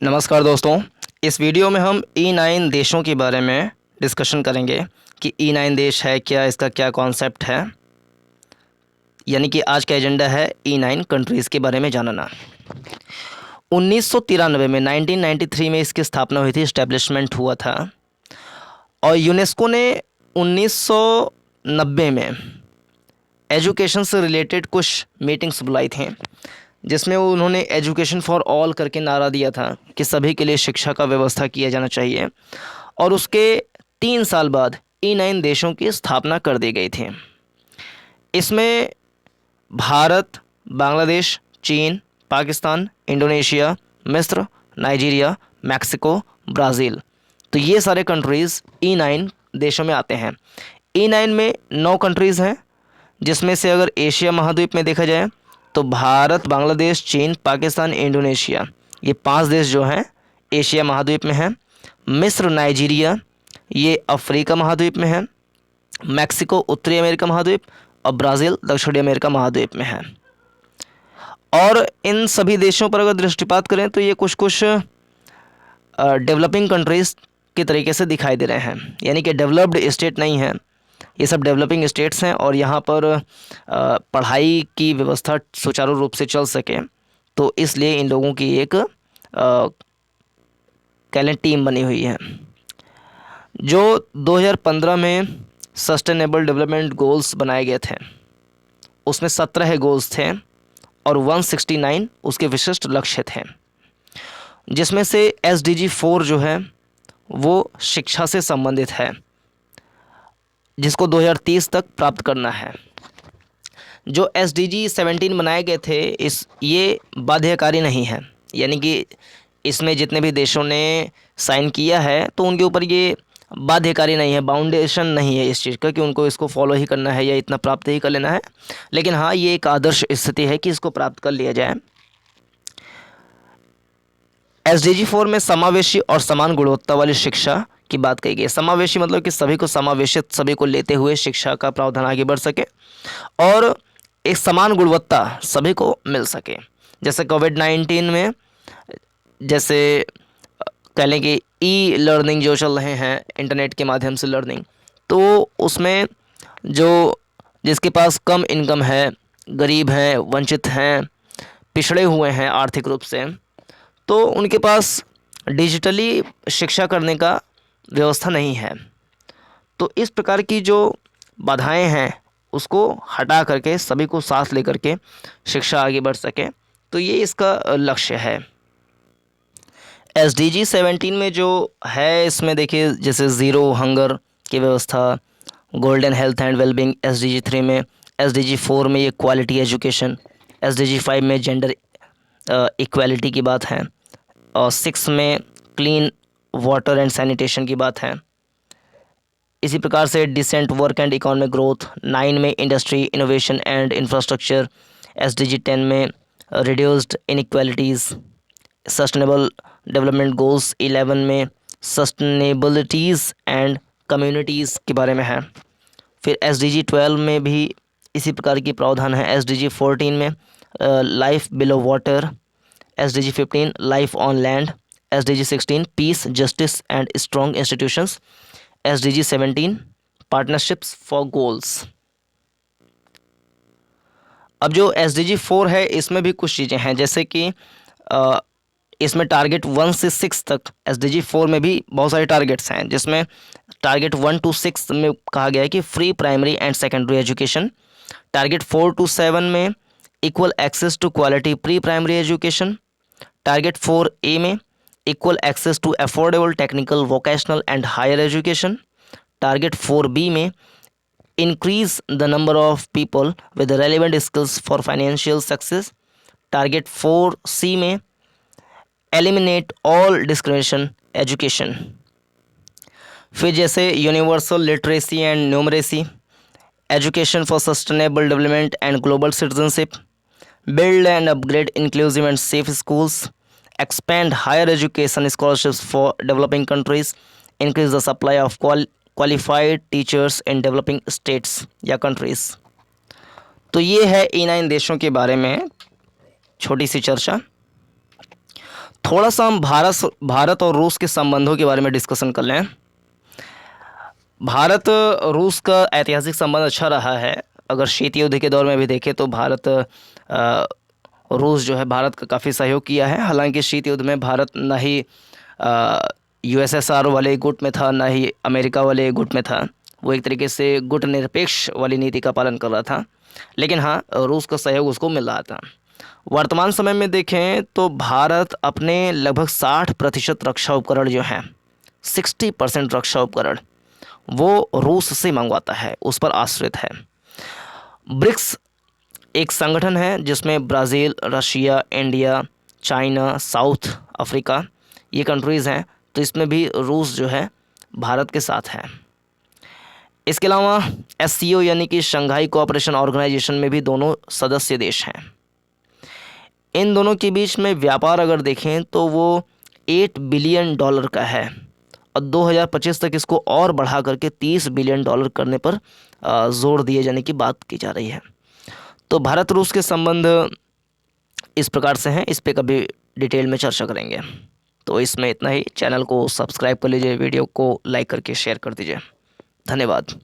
नमस्कार दोस्तों। इस वीडियो में हम E9 देशों के बारे में डिस्कशन करेंगे कि E9 देश है क्या, इसका क्या कॉन्सेप्ट है। यानी कि आज का एजेंडा है E9 कंट्रीज़ के बारे में जानना। 1993 में 1993 में इसकी स्थापना हुई थी, इस्टेब्लिशमेंट हुआ था। और यूनेस्को ने 1990 में एजुकेशन से रिलेटेड कुछ मीटिंग्स बुलाई थी, जिसमें उन्होंने एजुकेशन फॉर ऑल करके नारा दिया था कि सभी के लिए शिक्षा का व्यवस्था किया जाना चाहिए। और उसके 3 साल बाद E9 देशों की स्थापना कर दी गई थी। इसमें भारत, बांग्लादेश, चीन, पाकिस्तान, इंडोनेशिया, मिस्र, नाइजीरिया, मैक्सिको, ब्राज़ील, तो ये सारे कंट्रीज़ E9 देशों में आते हैं। E9 में 9 कंट्रीज़ हैं, जिसमें से अगर एशिया महाद्वीप में देखा जाए तो भारत, बांग्लादेश, चीन, पाकिस्तान, इंडोनेशिया, ये 5 देश जो हैं एशिया महाद्वीप में हैं। मिस्र, नाइजीरिया, ये अफ्रीका महाद्वीप में है। मैक्सिको उत्तरी अमेरिका महाद्वीप और ब्राज़ील दक्षिणी अमेरिका महाद्वीप में है। और इन सभी देशों पर अगर दृष्टिपात करें तो ये कुछ डेवलपिंग कंट्रीज़ के तरीके से दिखाई दे रहे हैं, यानी कि डेवलप्ड स्टेट नहीं हैं, ये सब डेवलपिंग स्टेट्स हैं। और यहाँ पर पढ़ाई की व्यवस्था सुचारू रूप से चल सके, तो इसलिए इन लोगों की एक टैलेंट टीम बनी हुई है। जो 2015 में सस्टेनेबल डेवलपमेंट गोल्स बनाए गए थे, उसमें 17 गोल्स थे और 169 उसके विशिष्ट लक्ष्य थे, जिसमें से SDG 4 जो है वो शिक्षा से संबंधित है, जिसको 2030 तक प्राप्त करना है। जो SDG 17 बनाए गए थे, ये बाध्यकारी नहीं है, यानी कि इसमें जितने भी देशों ने साइन किया है तो उनके ऊपर ये बाध्यकारी नहीं है, बाउंडेशन नहीं है इस चीज़ का कि उनको इसको फॉलो ही करना है या इतना प्राप्त ही कर लेना है। लेकिन हाँ, ये एक आदर्श स्थिति है कि इसको प्राप्त कर लिया जाए। SDG 4 में समावेशी और समान गुणवत्ता वाली शिक्षा की बात कही गई है। समावेशी मतलब कि सभी को समावेशित, सभी को लेते हुए शिक्षा का प्रावधान आगे बढ़ सके और एक समान गुणवत्ता सभी को मिल सके। जैसे कोविड-19 में, जैसे कह लें कि E-लर्निंग जो चल रहे हैं, इंटरनेट के माध्यम से लर्निंग, तो उसमें जो जिसके पास कम इनकम है, गरीब हैं, वंचित हैं, पिछड़े हुए हैं आर्थिक रूप से, तो उनके पास डिजिटली शिक्षा करने का व्यवस्था नहीं है। तो इस प्रकार की जो बाधाएं हैं उसको हटा करके सभी को साथ लेकर के शिक्षा आगे बढ़ सके, तो ये इसका लक्ष्य है। SDG 17 में जो है, इसमें देखिए जैसे ज़ीरो हंगर की व्यवस्था, golden health and wellbeing SDG 3 में, SDG 4 में ये क्वालिटी एजुकेशन, SDG 5 में जेंडर इक्वालिटी की बात है, और 6 में क्लीन वाटर एंड सैनिटेशन की बात है। इसी प्रकार से decent work and economic growth, 9 में industry, innovation and infrastructure, SDG 10 में reduced inequalities, sustainable development goals 11 में सस्टेनेबिलिटीज़ एंड कम्युनिटीज़ के बारे में है। फिर SDG 12 में भी इसी प्रकार की प्रावधान है। SDG 14 में life below water, SDG 15 life on land, SDG 16 peace, justice and strong institutions, SDG 17 partnerships for goals. अब जो SDG 4 है, इसमें भी कुछ चीज़ें हैं, जैसे कि इसमें टारगेट 1 से 6 तक, SDG 4 में भी बहुत सारे टारगेट्स हैं, जिसमें टारगेट 1 to 6 में कहा गया है कि free primary and secondary education. Target 4 to 7 में equal access to quality pre primary education. Target 4A में equal access to affordable technical, vocational and higher education. Target 4B में increase the number of people with relevant skills for financial success. Target 4C में eliminate all discrimination education। फिर जैसे universal literacy and numeracy, education for sustainable development and global citizenship, build and upgrade inclusive and safe schools, expand higher education scholarships for developing countries, increase the supply of qualified teachers in developing states या countries। तो ये है E9 देशों के बारे में छोटी सी चर्चा। थोड़ा सा हम भारत और रूस के संबंधों के बारे में डिस्कशन कर लें। भारत रूस का ऐतिहासिक संबंध अच्छा रहा है। अगर शीत युद्ध के दौर में भी देखें तो रूस जो है भारत का काफ़ी सहयोग किया है। हालांकि शीत युद्ध में भारत ना ही यूएसएसआर वाले गुट में था, ना ही अमेरिका वाले गुट में था। वो एक तरीके से गुट निरपेक्ष वाली नीति का पालन कर रहा था, लेकिन हाँ, रूस का सहयोग उसको मिल रहा था। वर्तमान समय में देखें तो भारत अपने लगभग 60% रक्षा उपकरण जो हैं, 60% रक्षा उपकरण वो रूस से मंगवाता है, उस पर आश्रित है। ब्रिक्स एक संगठन है जिसमें Brazil, Russia, India, China, south Africa ये कंट्रीज़ हैं, तो इसमें भी रूस जो है भारत के साथ है। इसके अलावा एससीओ यानी कि शंघाई कोऑपरेशन ऑर्गेनाइजेशन में भी दोनों सदस्य देश हैं। इन दोनों के बीच में व्यापार अगर देखें तो वो $8 बिलियन का है और 2025 तक इसको और बढ़ा करके $30 बिलियन करने पर जोर दिए जाने की बात की जा रही है। तो भारत रूस के संबंध इस प्रकार से हैं, इस पे कभी डिटेल में चर्चा करेंगे। तो इसमें इतना ही। चैनल को सब्सक्राइब कर लीजिए, वीडियो को लाइक करके शेयर कर दीजिए। धन्यवाद।